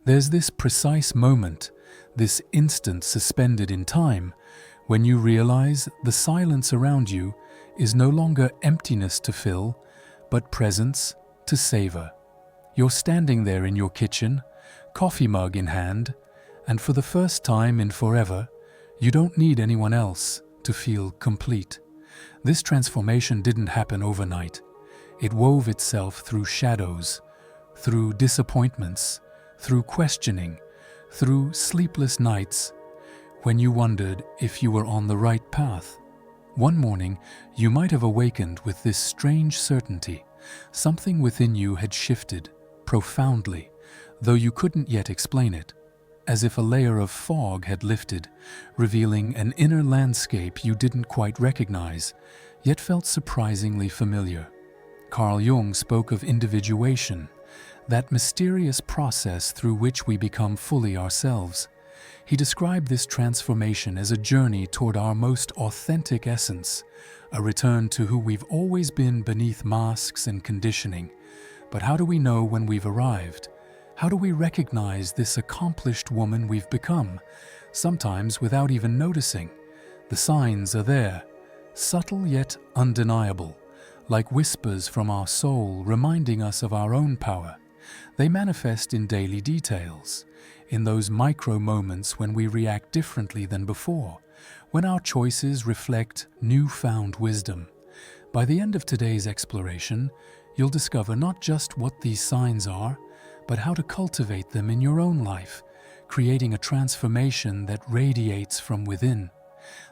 There's this precise moment, this instant suspended in time, when you realize the silence around you is no longer emptiness to fill, but presence to savor. You're standing there in your kitchen, coffee mug in hand, and for the first time in forever, you don't need anyone else to feel complete. This transformation didn't happen overnight. It wove itself through shadows, through disappointments, through questioning, through sleepless nights, when you wondered if you were on the right path. One morning, you might have awakened with this strange certainty. Something within you had shifted profoundly, though you couldn't yet explain it, as if a layer of fog had lifted, revealing an inner landscape you didn't quite recognize, yet felt surprisingly familiar. Carl Jung spoke of individuation, that mysterious process through which we become fully ourselves. He described this transformation as a journey toward our most authentic essence, a return to who we've always been beneath masks and conditioning. But how do we know when we've arrived? How do we recognize this accomplished woman we've become? Sometimes without even noticing. The signs are there, subtle yet undeniable, like whispers from our soul reminding us of our own power. They manifest in daily details, in those micro moments when we react differently than before, when our choices reflect newfound wisdom. By the end of today's exploration, you'll discover not just what these signs are, but how to cultivate them in your own life, creating a transformation that radiates from within.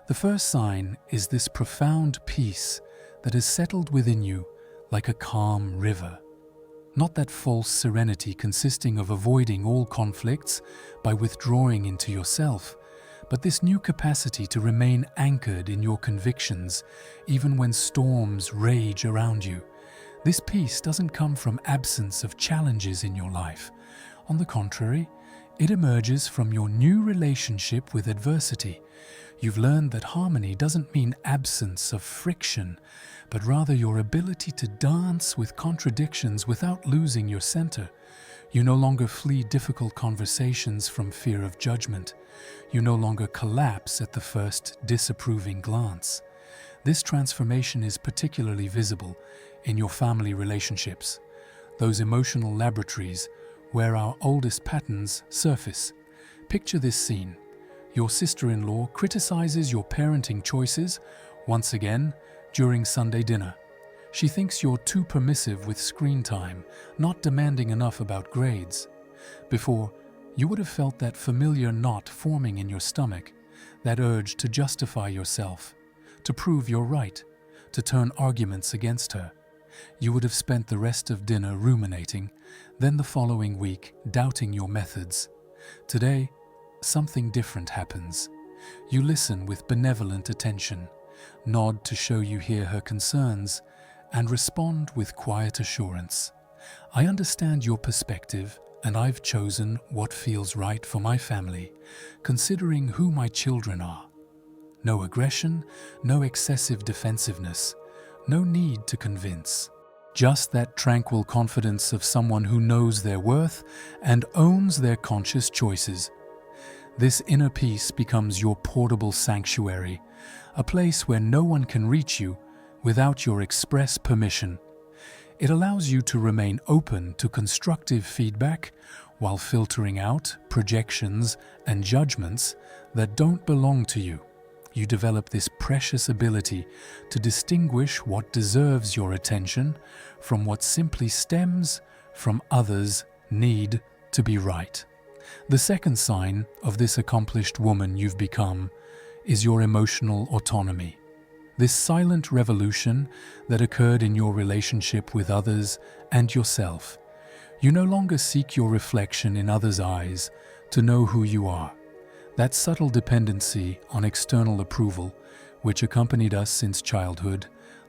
The first sign is this profound peace that has settled within you like a calm river. Not that false serenity consisting of avoiding all conflicts by withdrawing into yourself, but this new capacity to remain anchored in your convictions even when storms rage around you. This peace doesn't come from absence of challenges in your life. On the contrary, it emerges from your new relationship with adversity. You've learned that harmony doesn't mean absence of friction, but rather your ability to dance with contradictions without losing your center. You no longer flee difficult conversations from fear of judgment. You no longer collapse at the first disapproving glance. This transformation is particularly visible in your family relationships, those emotional laboratories where our oldest patterns surface. Picture this scene. Your sister-in-law criticizes your parenting choices, once again, during Sunday dinner. She thinks you're too permissive with screen time, not demanding enough about grades. Before, you would have felt that familiar knot forming in your stomach, that urge to justify yourself, to prove you're right, to turn arguments against her. You would have spent the rest of dinner ruminating, then the following week doubting your methods. Today, something different happens. You listen with benevolent attention, nod to show you hear her concerns, and respond with quiet assurance. I understand your perspective, and I've chosen what feels right for my family, considering who my children are. No aggression, no excessive defensiveness, no need to convince. Just that tranquil confidence of someone who knows their worth and owns their conscious choices. This inner peace becomes your portable sanctuary, a place where no one can reach you without your express permission. It allows you to remain open to constructive feedback while filtering out projections and judgments that don't belong to you. You develop this precious ability to distinguish what deserves your attention from what simply stems from others' need to be right. The second sign of this accomplished woman you've become is your emotional autonomy. This silent revolution that occurred in your relationship with others and yourself. You no longer seek your reflection in others' eyes to know who you are. That subtle dependency on external approval, which accompanied us since childhood,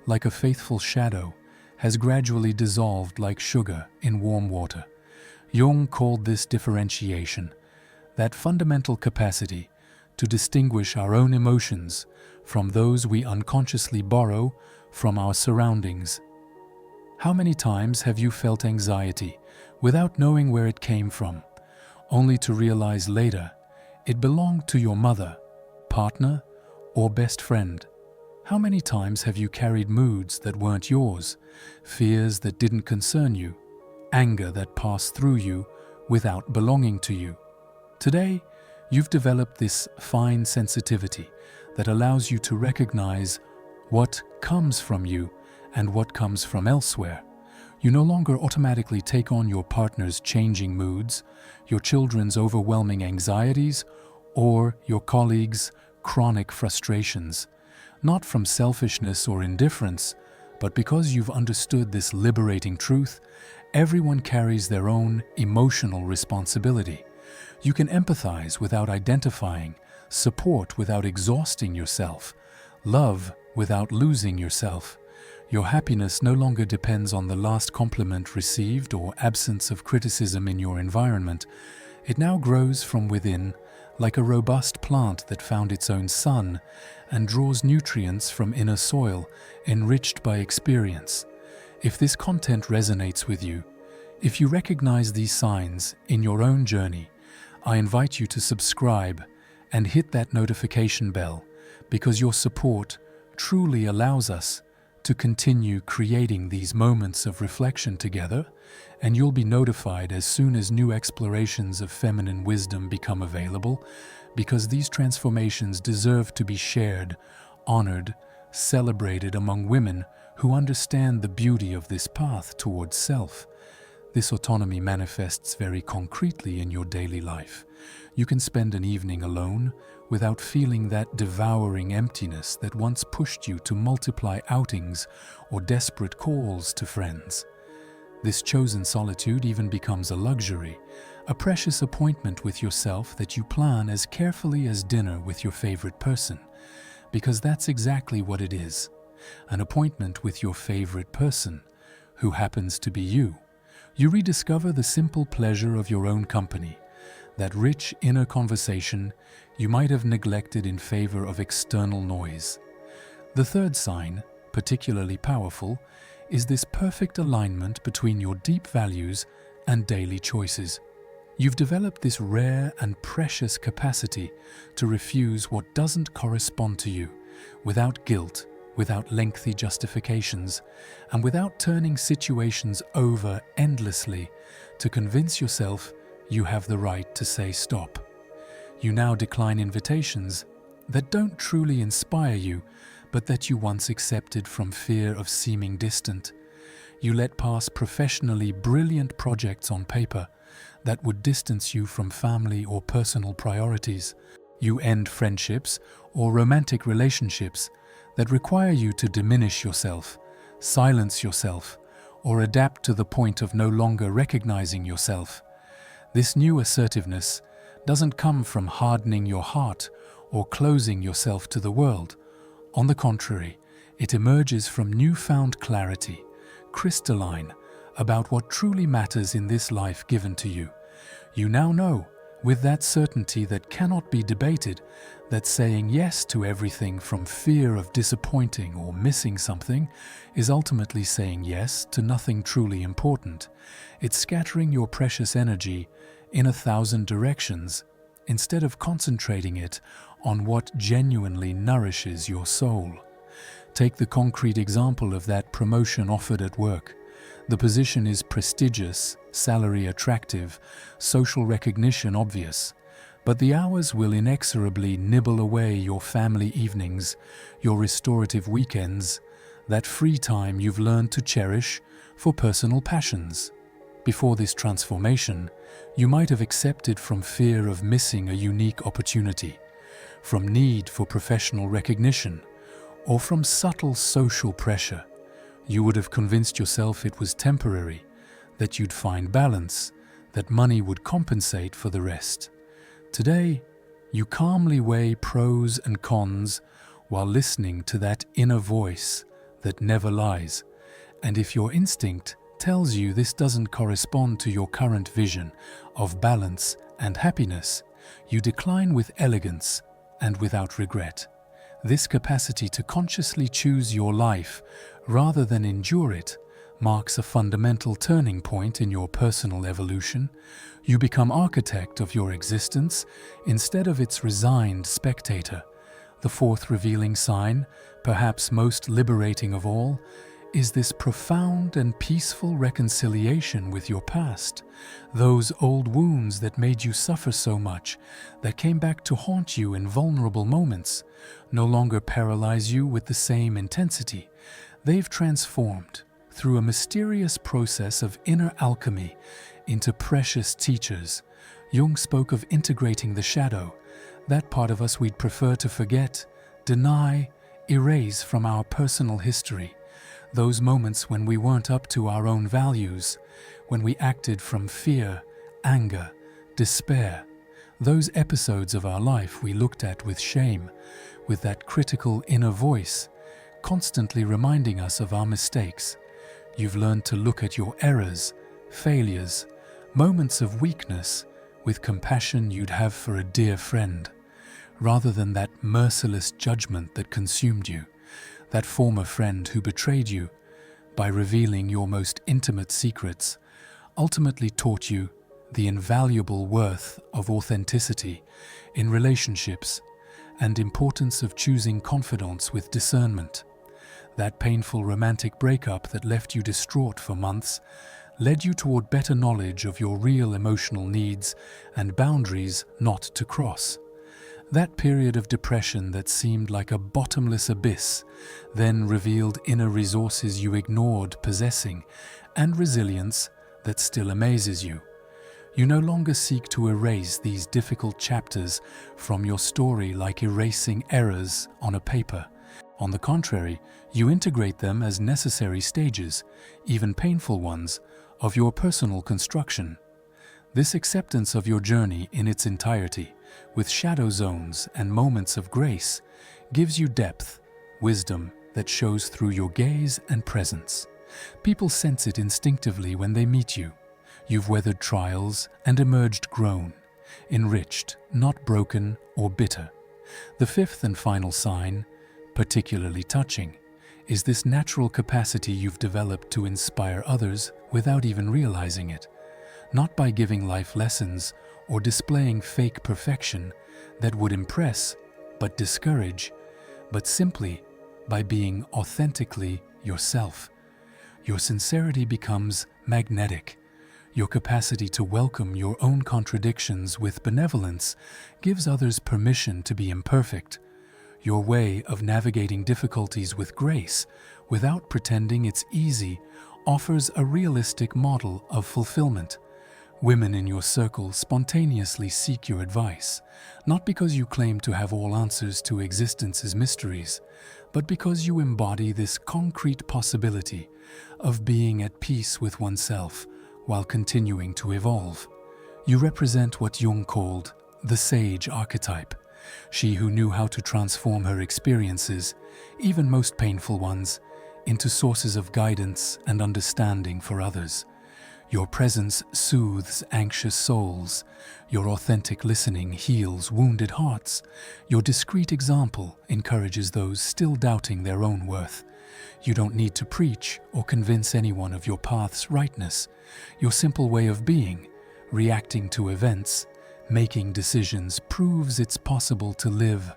like a faithful shadow, has gradually dissolved like sugar in warm water. Jung called this differentiation, that fundamental capacity to distinguish our own emotions from those we unconsciously borrow from our surroundings. How many times have you felt anxiety without knowing where it came from? only to realize later it belonged to your mother, partner, or best friend. How many times have you carried moods that weren't yours, fears that didn't concern you, anger that passed through you without belonging to you? Today, you've developed this fine sensitivity that allows you to recognize what comes from you and what comes from elsewhere. You no longer automatically take on your partner's changing moods, your children's overwhelming anxieties, or your colleagues' chronic frustrations, not from selfishness or indifference, but because you've understood this liberating truth. Everyone carries their own emotional responsibility. You can empathize without identifying, support without exhausting yourself, love without losing yourself. Your happiness no longer depends on the last compliment received or absence of criticism in your environment. It now grows from within, like a robust plant that found its own sun and draws nutrients from inner soil, enriched by experience. If this content resonates with you, if you recognize these signs in your own journey, I invite you to subscribe and hit that notification bell, because your support truly allows us to continue creating these moments of reflection together, and you'll be notified as soon as new explorations of feminine wisdom become available, because these transformations deserve to be shared, honored, celebrated among women who understand the beauty of this path towards self. This autonomy manifests very concretely in your daily life. You can spend an evening alone without feeling that devouring emptiness that once pushed you to multiply outings or desperate calls to friends. This chosen solitude even becomes a luxury, a precious appointment with yourself that you plan as carefully as dinner with your favorite person, because that's exactly what it is, an appointment with your favorite person, who happens to be you. You rediscover the simple pleasure of your own company, that rich inner conversation you might have neglected in favor of external noise. The third sign, particularly powerful, is this perfect alignment between your deep values and daily choices. You've developed this rare and precious capacity to refuse what doesn't correspond to you, without guilt, without lengthy justifications, and without turning situations over endlessly to convince yourself you have the right to say stop. You now decline invitations that don't truly inspire you, but that you once accepted from fear of seeming distant. You let pass professionally brilliant projects on paper that would distance you from family or personal priorities. You end friendships or romantic relationships that require you to diminish yourself, silence yourself, or adapt to the point of no longer recognizing yourself. This new assertiveness doesn't come from hardening your heart or closing yourself to the world. On the contrary, it emerges from newfound clarity, crystalline, about what truly matters in this life given to you. You now know, with that certainty that cannot be debated, that saying yes to everything from fear of disappointing or missing something is ultimately saying yes to nothing truly important. It's scattering your precious energy in 1,000 directions instead of concentrating it on what genuinely nourishes your soul. Take the concrete example of that promotion offered at work. The position is prestigious, salary attractive, social recognition obvious, but the hours will inexorably nibble away your family evenings, your restorative weekends, that free time you've learned to cherish for personal passions. Before this transformation, you might have accepted from fear of missing a unique opportunity, from need for professional recognition, or from subtle social pressure. You would have convinced yourself it was temporary, that you'd find balance, that money would compensate for the rest. Today, you calmly weigh pros and cons while listening to that inner voice that never lies. And if your instinct tells you this doesn't correspond to your current vision of balance and happiness, you decline with elegance and without regret. This capacity to consciously choose your life rather than endure it marks a fundamental turning point in your personal evolution. You become architect of your existence instead of its resigned spectator. The fourth revealing sign, perhaps most liberating of all, is this profound and peaceful reconciliation with your past. Those old wounds that made you suffer so much, that came back to haunt you in vulnerable moments, no longer paralyze you with the same intensity. They've transformed, through a mysterious process of inner alchemy, into precious teachers. Jung spoke of integrating the shadow, that part of us we'd prefer to forget, deny, erase from our personal history. Those moments when we weren't up to our own values, when we acted from fear, anger, despair. Those episodes of our life we looked at with shame, with that critical inner voice, constantly reminding us of our mistakes. You've learned to look at your errors, failures, moments of weakness with compassion you'd have for a dear friend, rather than that merciless judgment that consumed you. That former friend who betrayed you by revealing your most intimate secrets ultimately taught you the invaluable worth of authenticity in relationships and importance of choosing confidants with discernment. That painful romantic breakup that left you distraught for months led you toward better knowledge of your real emotional needs and boundaries not to cross. That period of depression that seemed like a bottomless abyss then revealed inner resources you ignored possessing and resilience that still amazes you. You no longer seek to erase these difficult chapters from your story like erasing errors on a paper. On the contrary, you integrate them as necessary stages, even painful ones, of your personal construction. This acceptance of your journey in its entirety, with shadow zones and moments of grace, gives you depth, wisdom that shows through your gaze and presence. People sense it instinctively when they meet you. You've weathered trials and emerged grown, enriched, not broken or bitter. The fifth and final sign, particularly touching, is this natural capacity you've developed to inspire others without even realizing it. Not by giving life lessons or displaying fake perfection that would impress but discourage, but simply by being authentically yourself. Your sincerity becomes magnetic. Your capacity to welcome your own contradictions with benevolence gives others permission to be imperfect. Your way of navigating difficulties with grace, without pretending it's easy, offers a realistic model of fulfillment. Women in your circle spontaneously seek your advice, not because you claim to have all answers to existence's mysteries, but because you embody this concrete possibility of being at peace with oneself while continuing to evolve. You represent what Jung called the sage archetype, she who knew how to transform her experiences, even most painful ones, into sources of guidance and understanding for others. Your presence soothes anxious souls. Your authentic listening heals wounded hearts. Your discreet example encourages those still doubting their own worth. You don't need to preach or convince anyone of your path's rightness. Your simple way of being, reacting to events, making decisions, proves it's possible to live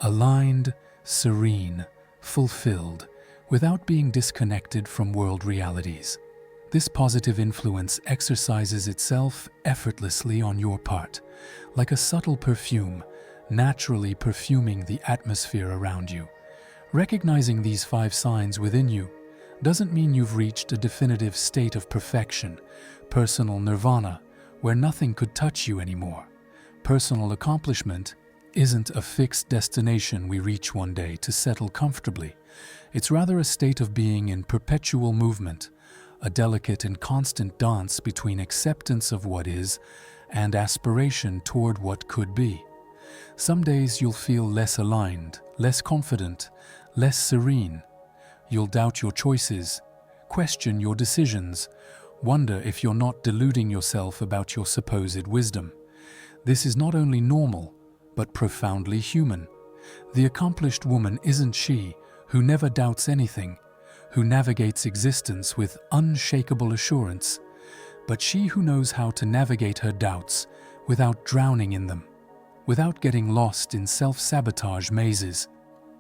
aligned, serene, fulfilled, without being disconnected from world realities. This positive influence exercises itself effortlessly on your part, like a subtle perfume, naturally perfuming the atmosphere around you. Recognizing these 5 signs within you doesn't mean you've reached a definitive state of perfection, personal nirvana, where nothing could touch you anymore. Personal accomplishment isn't a fixed destination we reach one day to settle comfortably. It's rather a state of being in perpetual movement, a delicate and constant dance between acceptance of what is and aspiration toward what could be. Some days you'll feel less aligned, less confident, less serene. You'll doubt your choices, question your decisions, wonder if you're not deluding yourself about your supposed wisdom. This is not only normal, but profoundly human. The accomplished woman isn't she who never doubts anything, who navigates existence with unshakable assurance, but she who knows how to navigate her doubts without drowning in them, without getting lost in self-sabotage mazes.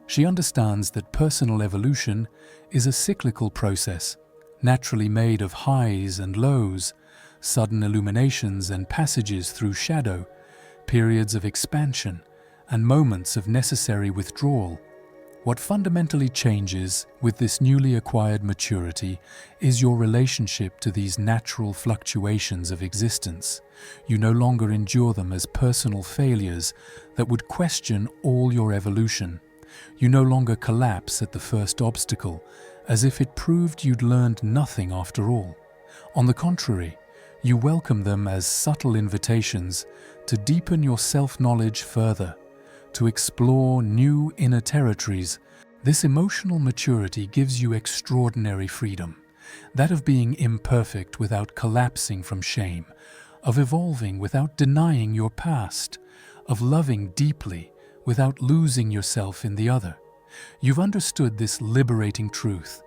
She understands that personal evolution is a cyclical process, naturally made of highs and lows, sudden illuminations and passages through shadow, periods of expansion, and moments of necessary withdrawal. What fundamentally changes with this newly acquired maturity is your relationship to these natural fluctuations of existence. You no longer endure them as personal failures that would question all your evolution. You no longer collapse at the first obstacle, as if it proved you'd learned nothing after all. On the contrary, you welcome them as subtle invitations to deepen your self-knowledge further, to explore new inner territories. This emotional maturity gives you extraordinary freedom, that of being imperfect without collapsing from shame, of evolving without denying your past, of loving deeply without losing yourself in the other. You've understood this liberating truth.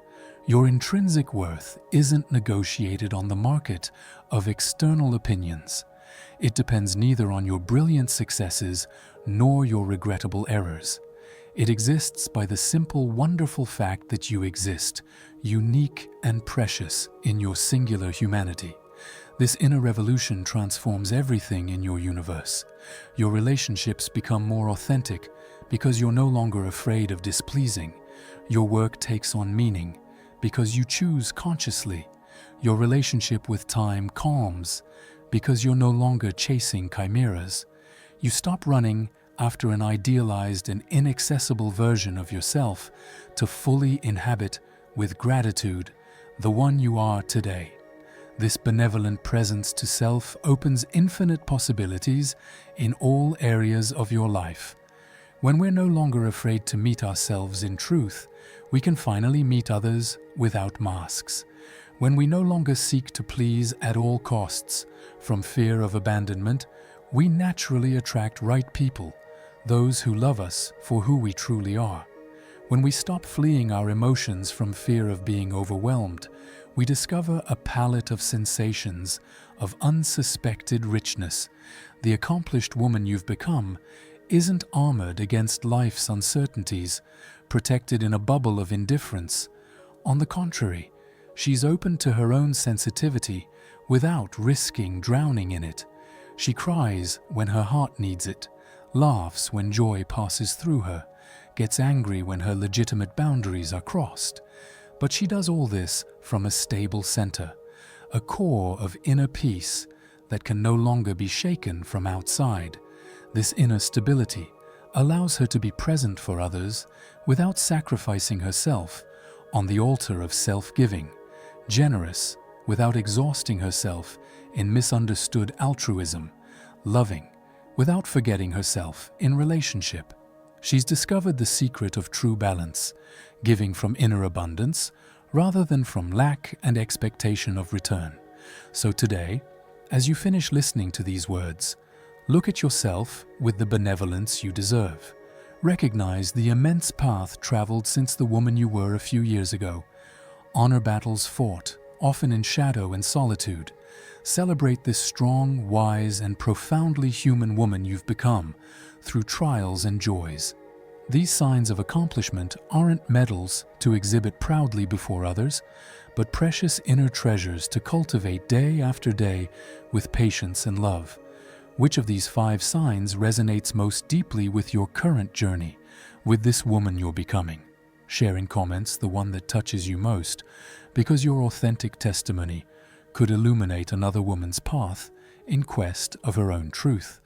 Your intrinsic worth isn't negotiated on the market of external opinions. It depends neither on your brilliant successes nor your regrettable errors. It exists by the simple, wonderful fact that you exist, unique and precious in your singular humanity. This inner revolution transforms everything in your universe. Your relationships become more authentic because you're no longer afraid of displeasing. Your work takes on meaning because you choose consciously. Your relationship with time calms because you're no longer chasing chimeras. You stop running after an idealized and inaccessible version of yourself to fully inhabit with gratitude the one you are today. This benevolent presence to self opens infinite possibilities in all areas of your life. When we're no longer afraid to meet ourselves in truth, we can finally meet others without masks. When we no longer seek to please at all costs, from fear of abandonment, we naturally attract right people, those who love us for who we truly are. When we stop fleeing our emotions from fear of being overwhelmed, we discover a palette of sensations of unsuspected richness. The accomplished woman you've become isn't armored against life's uncertainties, protected in a bubble of indifference. On the contrary, she's open to her own sensitivity without risking drowning in it. She cries when her heart needs it, laughs when joy passes through her, gets angry when her legitimate boundaries are crossed. But she does all this from a stable center, a core of inner peace that can no longer be shaken from outside. This inner stability allows her to be present for others without sacrificing herself on the altar of self-giving, generous without exhausting herself in misunderstood altruism, loving without forgetting herself in relationship. She's discovered the secret of true balance, giving from inner abundance rather than from lack and expectation of return. So today, as you finish listening to these words, look at yourself with the benevolence you deserve. Recognize the immense path traveled since the woman you were a few years ago. Honor battles fought, often in shadow and solitude. Celebrate this strong, wise, and profoundly human woman you've become through trials and joys. These signs of accomplishment aren't medals to exhibit proudly before others, but precious inner treasures to cultivate day after day with patience and love. Which of these 5 signs resonates most deeply with your current journey, with this woman you're becoming? Share in comments the one that touches you most, because your authentic testimony could illuminate another woman's path in quest of her own truth.